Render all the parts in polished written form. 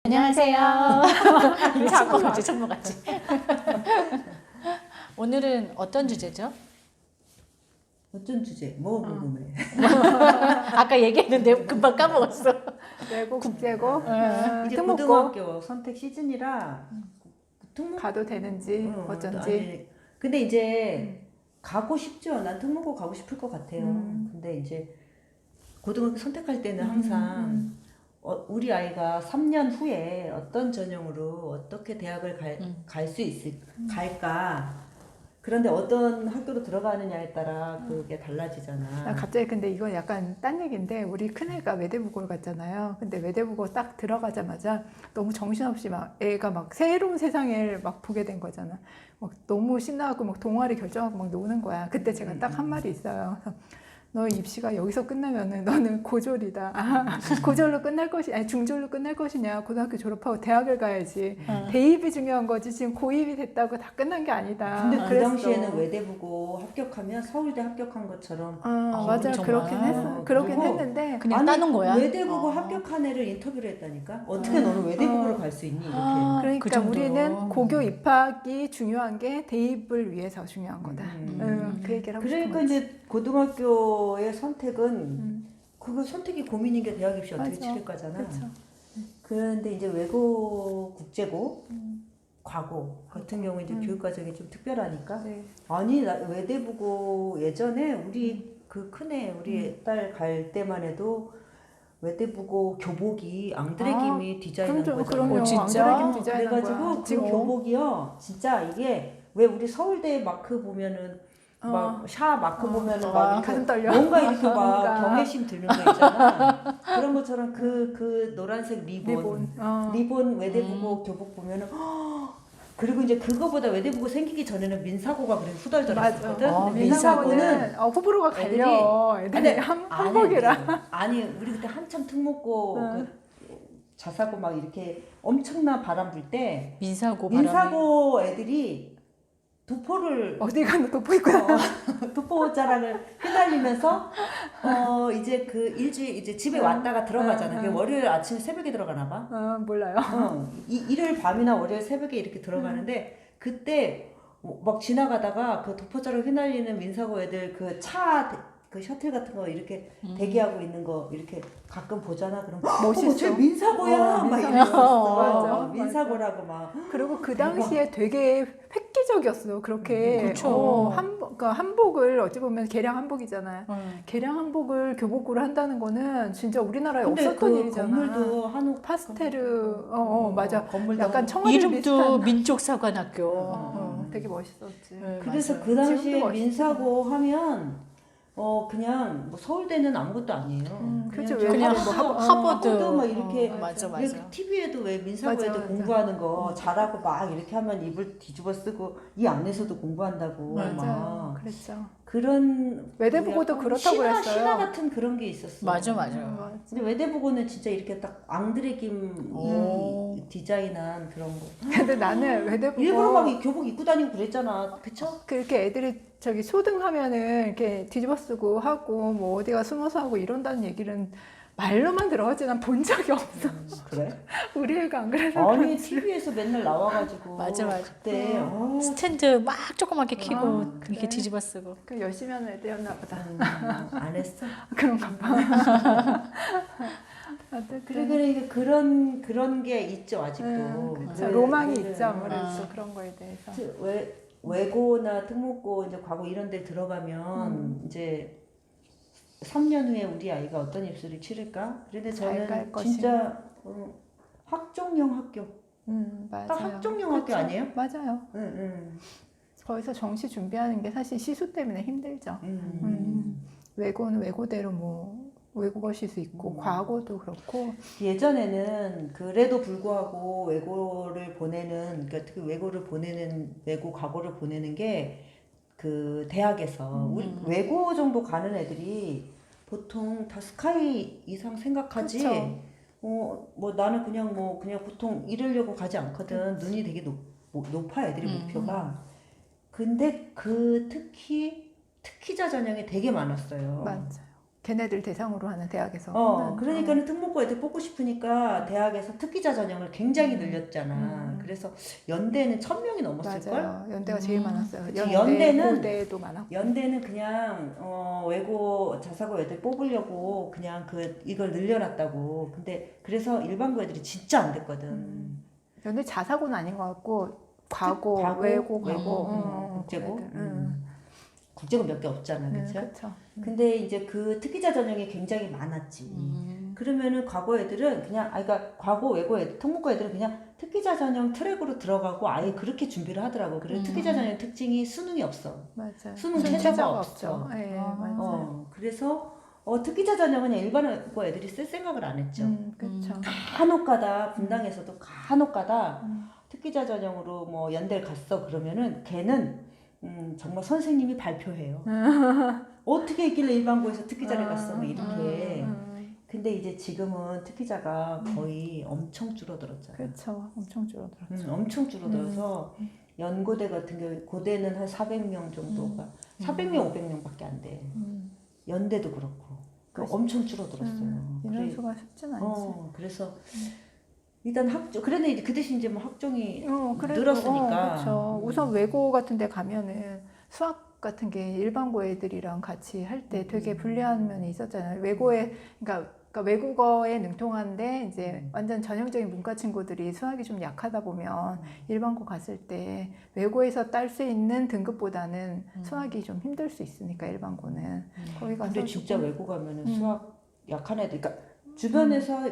안녕하세요. 이게 친구같이 친구같이. 오늘은 어떤 주제죠? 어떤 주제? 뭐 궁금해? 아까 얘기했는데 금방 까먹었어. 외고 국제고 이제 특목고 고등학교 선택 시즌이라 특목 가도 되는지 어쩐지 아니, 근데 이제 가고 싶죠. 난 특목고 가고 싶을 것 같아요. 근데 이제 고등학교 선택할 때는 항상 우리 아이가 3년 후에 어떤 전형으로 어떻게 대학을 갈 수 갈까? 그런데 어떤 학교로 들어가느냐에 따라 그게 달라지잖아. 나 갑자기 근데 이건 약간 딴 얘기인데 우리 큰애가 외대부고를 갔잖아요. 근데 외대부고 딱 들어가자마자 너무 정신없이 막 애가 막 새로운 세상을 막 보게 된 거잖아. 막 너무 신나고 막 동아리 결정하고 막 노는 거야. 그때 제가 딱 한 말이 있어요. 그래서 너 입시가 여기서 끝나면은 너는 고졸이다. 고졸로 끝날 것이, 아니 중졸로 끝날 것이냐. 고등학교 졸업하고 대학을 가야지. 대입이 중요한 거지. 지금 고입이 됐다고 다 끝난 게 아니다. 근데 그 그랬어. 당시에는 외대부고 합격하면 서울대 합격한 것처럼 맞아. 정말. 그렇긴 했어. 그러긴 그리고 했는데. 그냥 따는 거야? 외대부고 합격한 애를 인터뷰를 했다니까? 어떻게 너는 외대부고를 갈 수 있니? 이렇게. 그러니까 그 정도로. 우리는 고교 입학이 중요한 게 대입을 위해서 중요한 거다. 그 얘기를 하고 싶은 그러니까 거지. 이제 고등학교의 선택은 그거 선택이 고민인 게 대학 입시 어떻게 맞아. 치를 거잖아. 그렇죠. 그런데 이제 외고 국제고 과고 같은 경우 이제 교육 과정이 좀 특별하니까 네. 아니 나 외대부고 예전에 우리 그 큰애 우리 딸 갈 때만 해도 외대부고 교복이 앙드레김이 디자인한 거잖아. 그럼요. 진짜? 앙드레김 디자인한 그래가지고 거야. 그 지금 교복이요 진짜 이게 왜 우리 서울대 마크 보면은 막 샤 마크 보면은 막 이렇게 가슴 떨려. 뭔가 이렇게 막 뭔가. 경외심 드는 거 있잖아. 그런 것처럼 그 노란색 리본 리본. 외대부고 교복 보면은 그리고 이제 그거보다 외대부고 생기기 전에는 민사고가 그래 후덜덜했었거든. 아, 근데 민사고는 호불호가 갈려. 애들이 한복이라. 아니 우리 그때 한참 특목고 그 자사고 막 이렇게 엄청난 바람 불 때 민사고 바람이. 민사고 애들이 도포를 어디 가는 돋보 있구나. 도포 자락을 휘날리면서 이제 그 일주일 이제 집에 왔다가 들어가잖아. 그게 월요일 아침 새벽에 들어가나 봐. 몰라요. 일요일 밤이나 월요일 새벽에 이렇게 들어가는데 그때 막 지나가다가 그 도포자락 휘날리는 민사고 애들 그 셔틀 같은 거 이렇게 대기하고 있는 거 이렇게 가끔 보잖아. 그럼 멋있어. 쟤 민사고야 막 민사고. 이랬었어. 맞아, 민사고라고 막. 그리고 그 당시에 되게 획기적이었어. 그렇게 그렇죠. 그러니까 한복을 어찌 보면 개량 한복이잖아요. 응. 개량 한복을 교복으로 한다는 거는 진짜 우리나라에 근데 없었던 그 일이잖아. 건물도 한옥 파스텔, 맞아. 건물도 약간 한옥. 청와대 이름도 비슷한. 민족사관학교. 되게 멋있었지. 네, 그래서 맞아요. 그 당시에 지금도 멋있어. 민사고 하면 그냥 뭐 서울대는 아무것도 아니에요. 그렇죠. 그냥 뭐 하버드. 막 이렇게 맞아. TV에도 왜 민사고 맞아, 애들 맞아. 공부하는 거 잘하고 막 이렇게 하면 입을 뒤집어 쓰고 이 안에서도 공부한다고 막 맞아요. 그랬죠. 그런 외대부고도 약간 그렇다고 그랬어요. 신화 같은 그런 게 있었어. 맞아. 근데 외대부고는 진짜 이렇게 딱 앙드레김 오. 디자인한 그런 거. 근데 나는 외대부고 일부러 막 이 교복 입고 다니고 그랬잖아. 그쵸? 그렇게 애들이 저기 소등하면은 이렇게 뒤집어 쓰고 하고 뭐 어디가 숨어서 하고 이런다는 얘기는 말로만 들어가지 난 본 적이 없어. 그래? 우리 애가 안 그래서 아니 그렇지. TV에서 맨날 나와가지고 맞아. 그때 스탠드 막 조그맣게 키고 그래? 이렇게 뒤집어 쓰고. 그 열심히 하는 애들이었나 보다. 안 했어. 그런가 봐. 그래 그런 게 있죠 아직도. 그렇죠. 로망이 그래. 있죠 아무래도 그런 거에 대해서. 외고나 특목고 이제 과거 이런 데 들어가면 이제 3년 후에 우리 아이가 어떤 입시를 치를까? 그런데 잘 갈 저는 진짜 학종형 학교. 맞아요. 딱 학종형 학교 아니에요? 맞아요. 응. 거기서 정시 준비하는 게 사실 시수 때문에 힘들죠. 외고는 외고대로 뭐 외국어 시수 있고 과거도 그렇고 예전에는 그래도 불구하고 외고를 보내는 그러니까 특히 외고를 보내는 외고 과거를 보내는 게 그 대학에서 우리 외고 정도 가는 애들이 보통 다 스카이 이상 생각하지. 그쵸. 뭐 나는 그냥 보통 이러려고 가지 않거든. 눈이 되게 높아 애들이 목표가. 근데 그 특기자 전형이 되게 많았어요. 맞아요. 걔네들 대상으로 하는 대학에서. 그러니까는 특목고 애들 뽑고 싶으니까 대학에서 특기자 전형을 굉장히 늘렸잖아. 그래서 연대는 1000명이 넘었을걸? 맞아요. 연대가 제일 많았어요. 그치, 연대, 고대도 많았고. 연대는 그냥 외고 자사고 애들 뽑으려고 그냥 이걸 늘려놨다고. 근데 그래서 일반고 애들이 진짜 안 됐거든. 연대 자사고는 아닌 것 같고 과고, 외고, 국제고. 고대들. 국제고 몇 개 없잖아, 그쵸? 그쵸. 근데 이제 그 특기자 전형이 굉장히 많았지. 그러면은 과거 애들은 그냥, 그러니까 과거 외고 애들, 특목고 애들은 그냥 특기자 전형 트랙으로 들어가고 아예 그렇게 준비를 하더라고. 그래서 특기자 전형 특징이 수능이 없어. 맞아요. 수능 최저가 없어. 네, 맞아요. 그래서 특기자 전형은 그냥 일반고 애들이 쓸 생각을 안 했죠. 그쵸. 간혹가다 분당에서도 간혹가다 특기자 전형으로 뭐 연대를 갔어 그러면은 걔는 정말 선생님이 발표해요. 어떻게 있길래 일반고에서 특기자를 갔어 뭐 이렇게. 근데 이제 지금은 특기자가 거의 엄청 줄어들었잖아. 그렇죠. 엄청 줄어들었죠. 엄청 줄어들어서 연고대 같은 경우 고대는 한 400명 정도가 400명 500명밖에 안 돼. 연대도 그렇고 엄청 줄어들었어요. 인원수가 쉽진 않지. 그래서 일단 그런데 이제 그 대신 이제 뭐 학종이 그래도, 늘었으니까. 그렇죠. 우선 외고 같은 데 가면은 수학 같은 게 일반고 애들이랑 같이 할 때 되게 불리한 면이 있었잖아요. 외고에, 그러니까 외국어에 능통한데 이제 완전 전형적인 문과 친구들이 수학이 좀 약하다 보면 일반고 갔을 때 외고에서 딸 수 있는 등급보다는 수학이 좀 힘들 수 있으니까 일반고는 거기 가서. 근데 진짜 외고 가면은 수학 약한 애들, 그러니까 주변에서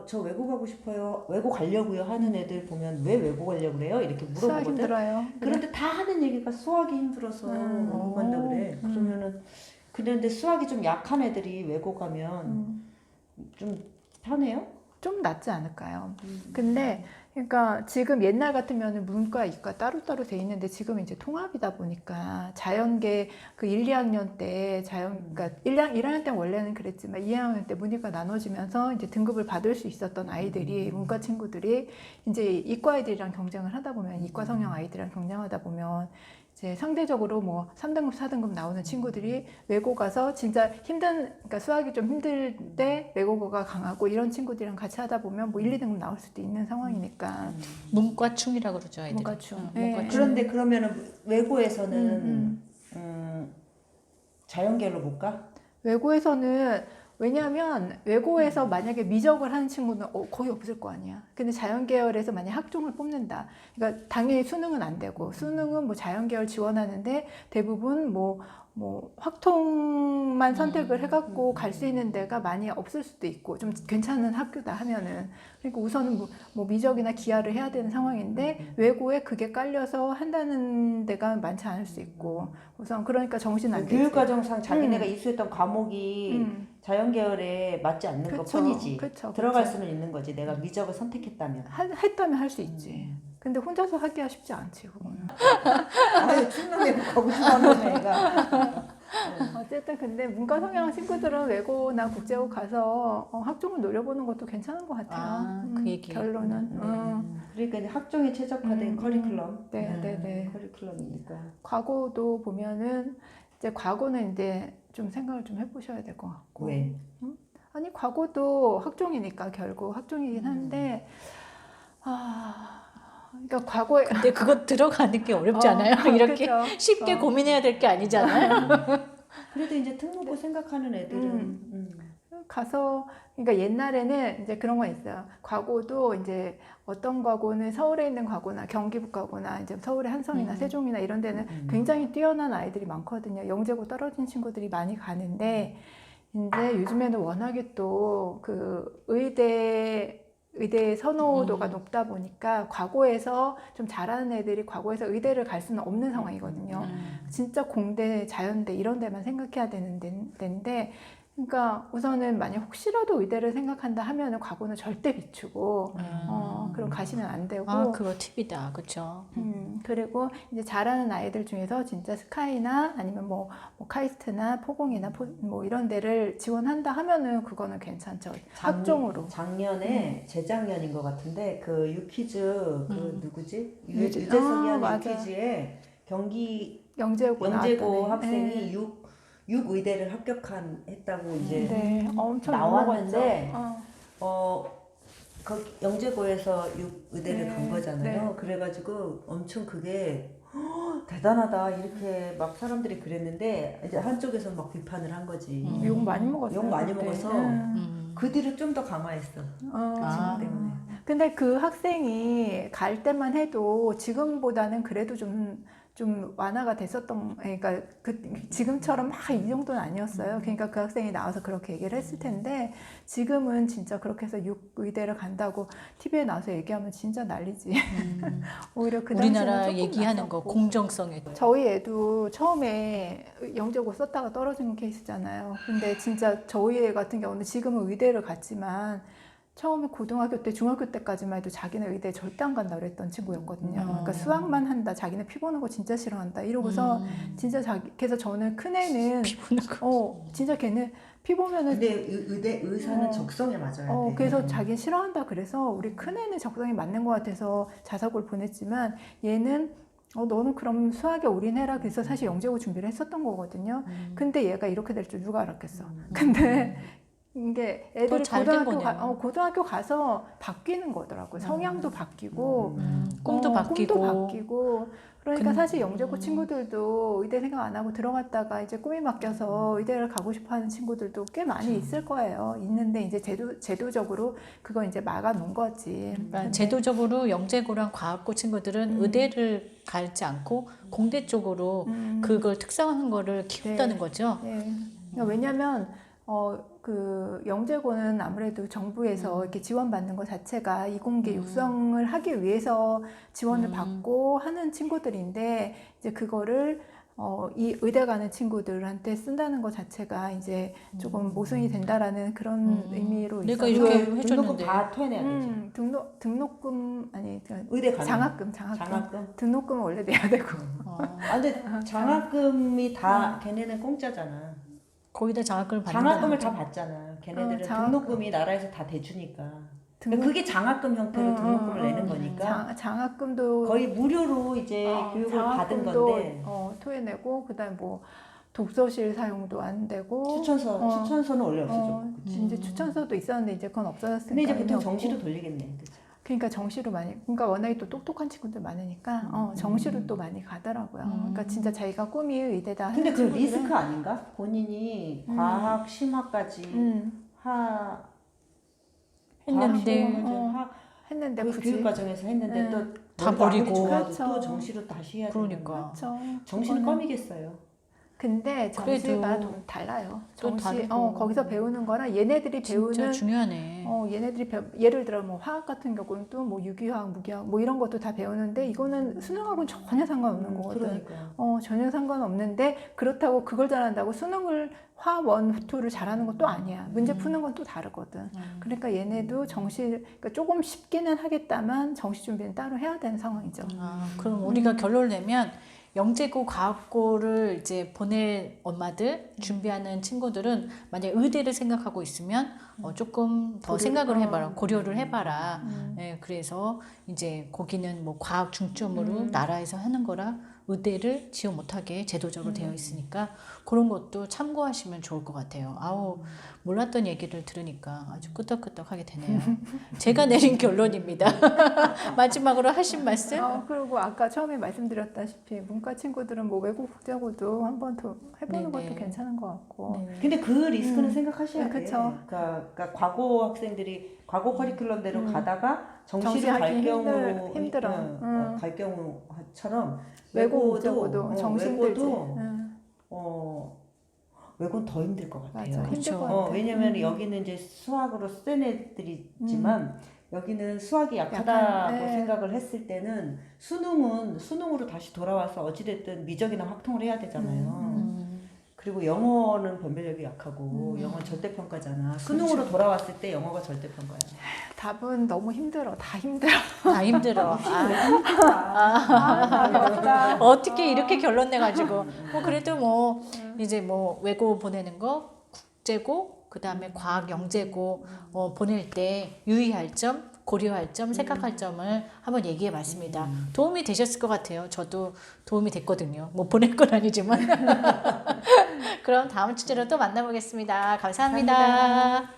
저 외고 가고 싶어요, 외고 가려고요 하는 애들 보면 왜 외고 가려고 그래요? 이렇게 수학 물어보거든. 힘들어요. 그런데 다 하는 얘기가 수학이 힘들어서 외고 간다 그래. 그러면은 그런데 수학이 좀 약한 애들이 외고 가면 좀 편해요? 좀 낫지 않을까요? 근데 그러니까 지금 옛날 같으면 문과, 이과 따로따로 돼 있는데 지금 이제 통합이다 보니까 자연계 그 1, 2학년 때 그러니까 1학년 때 원래는 그랬지만 2학년 때 문이과 나눠지면서 이제 등급을 받을 수 있었던 아이들이 문과 친구들이 이제 이과 애들이랑 경쟁을 하다 보면 이과 성향 아이들이랑 경쟁하다 보면 이제 상대적으로 뭐 3등급, 4등급 나오는 친구들이 외고 가서 진짜 그러니까 수학이 좀 힘들 때 외국어가 강하고 이런 친구들이랑 같이 하다 보면 뭐 1, 2등급 나올 수도 있는 상황이니까. 문과충이라고 그러죠, 아이들이. 문과충. 문과충. 그런데 그러면은 외고에서는 자연계로 못 가? 외고에서는 왜냐하면 외고에서 만약에 미적을 하는 친구는 거의 없을 거 아니야. 근데 자연계열에서 만약 학종을 뽑는다. 그러니까 당연히 수능은 안 되고 수능은 뭐 자연계열 지원하는데 대부분 뭐 확통만 선택을 해갖고 갈 수 있는 데가 많이 없을 수도 있고 좀 괜찮은 학교다 하면은 그러니까 우선은 뭐 미적이나 기하를 해야 되는 상황인데 외고에 그게 깔려서 한다는 데가 많지 않을 수 있고 우선 그러니까 정신 안 되지. 교육과정상 자기네가 이수했던 과목이 자연계열에 맞지 않는 것 뿐이지. 들어갈 수는 있는 거지. 내가 미적을 선택했다면. 했다면 할 수 있지. 근데 혼자서 하기가 쉽지 않지 그거는. 아유 충남에 가고 싶어하는 애가. 어쨌든 근데 문과 성향 친구들은 외고나 국제고 가서 학종을 노려보는 것도 괜찮은 것 같아요. 그 얘기. 결론은. 그러니까 이제 학종에 최적화된 커리큘럼. 네. 커리큘럼이니까. 과거도 보면은 이제 과거는 이제 좀 생각을 좀 해보셔야 될 것 같고. 왜? 아니 과거도 학종이니까 결국 학종이긴 한데 그러니까 과거에 근데 그거 들어가는 게 어렵지 않아요? 이렇게 그쵸. 쉽게 고민해야 될 게 아니잖아요. 그래도 이제 특목고 생각하는 애들은 가서 그러니까 옛날에는 이제 그런 거 있어요. 과거도 이제 어떤 과거는 서울에 있는 과거나 경기북 과거나 이제 서울의 한성이나 세종이나 이런 데는 굉장히 뛰어난 아이들이 많거든요. 영재고 떨어진 친구들이 많이 가는데 이제 요즘에는 워낙에 또 그 의대 선호도가 높다 보니까 과거에서 좀 잘하는 애들이 과거에서 의대를 갈 수는 없는 상황이거든요. 진짜 공대, 자연대 이런 데만 생각해야 되는 데인데 그러니까 우선은 만약 혹시라도 의대를 생각한다 하면은 과거는 절대 비추고 그럼 가시면 안 되고. 그거 팁이다, 그렇죠. 그리고 이제 잘하는 아이들 중에서 진짜 스카이나 아니면 뭐 카이스트나 포공이나 뭐 이런 데를 지원한다 하면은 그거는 괜찮죠. 학종으로. 작년에 재작년인 것 같은데 그 유퀴즈 그 누구지 유재석이 하는 맞아. 유퀴즈에 영재고 나왔다네. 학생이 육의대를 했다고 이제 네, 엄청 나왔는데 유명하죠. 어. 그 영재고에서 육의대를 네, 간 거잖아요. 네. 그래가지고 엄청 그게 대단하다 이렇게 막 사람들이 그랬는데 이제 한쪽에서 막 비판을 한 거지. 욕 많이 먹었어요. 욕 많이 그때. 먹어서 그 뒤로 좀 더 강화했어. 아. 친구 때문에. 근데 그 학생이 갈 때만 해도 지금보다는 그래도 좀 완화가 됐었던, 그러니까 지금처럼 막 이 정도는 아니었어요. 그러니까 그 학생이 나와서 그렇게 얘기를 했을 텐데 지금은 진짜 그렇게 해서 육의대를 간다고 TV에 나와서 얘기하면 진짜 난리지. 오히려 그 당시에는 우리나라 조금 얘기하는 거 낯섰고. 공정성에 저희 애도 처음에 영재고 썼다가 떨어진 케이스잖아요. 근데 진짜 저희 애 같은 경우는 지금은 의대를 갔지만 처음에 고등학교 때, 중학교 때까지만 해도 자기는 의대 절대 안 간다 그랬던 친구였거든요. 그러니까 수학만 한다, 자기는 피 보는 거 진짜 싫어한다 이러고서 진짜 그래서 저는 큰 애는 진짜 걔는 피 보면은 근데 의사는 적성에 맞아야 돼. 그래서 자기 싫어한다 그래서 우리 큰 애는 적성에 맞는 것 같아서 자사고를 보냈지만 얘는 너는 그럼 수학에 올인해라 그래서 사실 영재고 준비를 했었던 거거든요. 근데 얘가 이렇게 될 줄 누가 알았겠어. 근데 이게 애들이 잘된 거네요. 고등학교 가서 바뀌는 거더라고요. 성향도 바뀌고 꿈도 바뀌고. 꿈도 바뀌고 그러니까 사실 영재고 친구들도 의대 생각 안 하고 들어갔다가 이제 꿈이 바뀌어서 의대를 가고 싶어하는 친구들도 꽤 많이 있을 거예요. 있는데 이제 제도적으로 그거 이제 막아 놓은 거지. 그러니까 제도적으로 영재고랑 과학고 친구들은 의대를 가지 않고 공대 쪽으로 그걸 특성한 거를 키운다는 거죠. 네. 그러니까 왜냐면 그 영재고는 아무래도 정부에서 이렇게 지원받는 것 자체가 이공계 육성을 하기 위해서 지원을 받고 하는 친구들인데 이제 그거를 이 의대 가는 친구들한테 쓴다는 것 자체가 이제 조금 모순이 된다라는 그런 의미로 내가 있어서 이렇게 등록금 해줬는데. 다 토해내야 되지. 등록금 아니 의대 가는 장학금 등록금은 원래 내야 되고 근데 장학금이 다 걔네는 공짜잖아. 거기다 장학금을 받는 장학금을 게 다 받잖아. 걔네들은 장학금. 등록금이 나라에서 다 대주니까. 그러니까 그게 장학금 형태로 등록금을 내는 거니까 장학금도 거의 무료로 이제 교육을 받은 건데 토해내고 그다음에 뭐 독서실 사용도 안 되고 추천서는 원래 없어졌고. 이제 추천서도 있었는데 이제 그건 없어졌으니까. 근데 이제 보통 의미 없고. 정시로 돌리겠네. 그치? 그러니까 정시로 많이, 그러니까 워낙에 또 똑똑한 친구들 많으니까 정시로 또 많이 가더라고요. 그러니까 진짜 자기가 꿈이 의대다. 근데 하는 그 친구들은 리스크 아닌가? 본인이 과학, 심화까지 했는데 했는데 그 굳이 교육 과정에서 했는데 또 다 머리가 아무리 버리고. 좋아도 그렇죠. 또 정시로 다시 해야 그러니까. 되는 그렇죠. 정시는 그거는- 껌이겠어요. 근데 정시가 그래도 좀 달라요. 또 정시 다르고. 거기서 배우는 거랑 얘네들이 진짜 배우는 중요하네. 얘네들이 예를 들어 뭐 화학 같은 경우는 또 뭐 유기화학, 무기화학 뭐 이런 것도 다 배우는데 이거는 수능하고는 전혀 상관없는 거거든. 그러니까. 전혀 상관없는데 그렇다고 그걸 잘한다고 수능을 화, 원, 투를 잘하는 것도 아니야. 문제 푸는 건 또 다르거든. 그러니까 얘네도 그러니까 조금 쉽기는 하겠다만 정시 준비는 따로 해야 되는 상황이죠. 그럼 우리가 결론을 내면 영재고 과학고를 이제 보낼 엄마들 준비하는 친구들은 만약 의대를 생각하고 있으면 조금 더 생각을 해봐라, 고려를 해봐라. 네, 그래서 이제 거기는 뭐 과학 중점으로 나라에서 하는 거라 의대를 지원 못하게 제도적으로 되어 있으니까 그런 것도 참고하시면 좋을 것 같아요. 아우, 몰랐던 얘기를 들으니까 아주 끄떡끄떡하게 되네요. 제가 내린 결론입니다. 마지막으로 하신 말씀? 그리고 아까 처음에 말씀드렸다시피 문과 친구들은 뭐 외국 국제고도 한번 더 해보는 네네. 것도 괜찮은 것 같고. 네. 근데 그 리스크는 생각하셔야 네, 돼. 그쵸. 그러니까 과거 학생들이 과거 커리큘럼대로 가다가 정시로 정시하기 갈 경우 힘들어. 갈 경우처럼 외국 외고도 국제고도 정시 힘들지. 외고는 더 힘들 것 같아요. 맞아, 힘들 것 그렇죠. 같아. 왜냐면 여기는 이제 수학으로 센 애들이지만 여기는 수학이 약하다고 네. 생각을 했을 때는 수능으로 다시 돌아와서 어찌됐든 미적이나 확통을 해야 되잖아요. 그리고 영어는 변별력이 약하고 영어는 절대평가잖아. 수능으로 돌아왔을 때 영어가 절대평가야. 답은 너무 힘들어. 다 힘들어. 다 힘들어. 어떻게 이렇게 결론 내가지고 그래도 뭐 이제 뭐 외고 보내는 거 국제고 그 다음에 과학 영재고 보낼 때 유의할 점 고려할 점, 생각할 점을 한번 얘기해 봤습니다. 도움이 되셨을 것 같아요. 저도 도움이 됐거든요. 뭐 보낼 건 아니지만. 그럼 다음 주제로 또 만나보겠습니다 감사합니다.